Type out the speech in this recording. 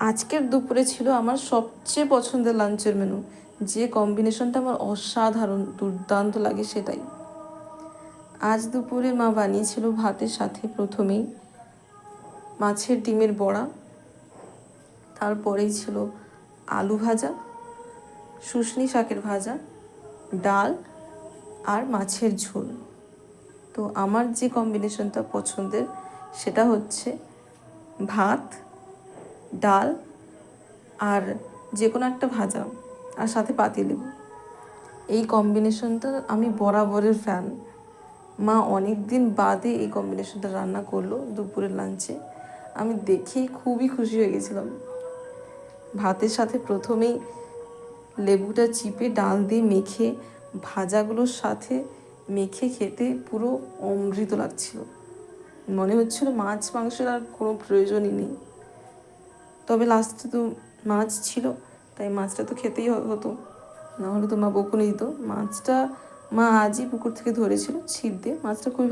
আজকের দুপুরে ছিল আমার সবচেয়ে পছন্দের লাঞ্চের মেনু, যে কম্বিনেশনটা আমার অসাধারণ দুর্দান্ত লাগে সেটাই। আজ দুপুরে মা বানিয়েছিল ভাতের সাথে প্রথমেই মাছের ডিমের বড়া, তারপরেই ছিল আলু ভাজা, শুশনি শাকের ভাজা, ডাল আর মাছের ঝোল। তো আমার যে কম্বিনেশনটা পছন্দের সেটা হচ্ছে ভাত, ডাল আর যে কোনো একটা ভাজা আর সাথে পাতিলেবু। এই কম্বিনেশনটা আমি বরাবরের ফ্যান। মা অনেক দিন বাদে এই কম্বিনেশনটা রান্না করলো দুপুরের লাঞ্চে, আমি দেখেই খুবই খুশি হয়ে গেছিলাম। ভাতের সাথে প্রথমেই লেবুটা চিপে ডাল দিয়ে মেখে ভাজাগুলোর সাথে মেখে খেতে পুরো অমৃত লাগছিল। মনে হচ্ছিল মাছ মাংসের আর কোনো প্রয়োজনই নেই। তবে লাস্টে তো মাছ ছিল, তাই মাছটা তো খেতেই হতো, নাহলে তো মা বকুনি দিত। মাছটা মা আজই পুকুর থেকে ধরেছিল ছিপ দিয়ে, মাছটা খুবই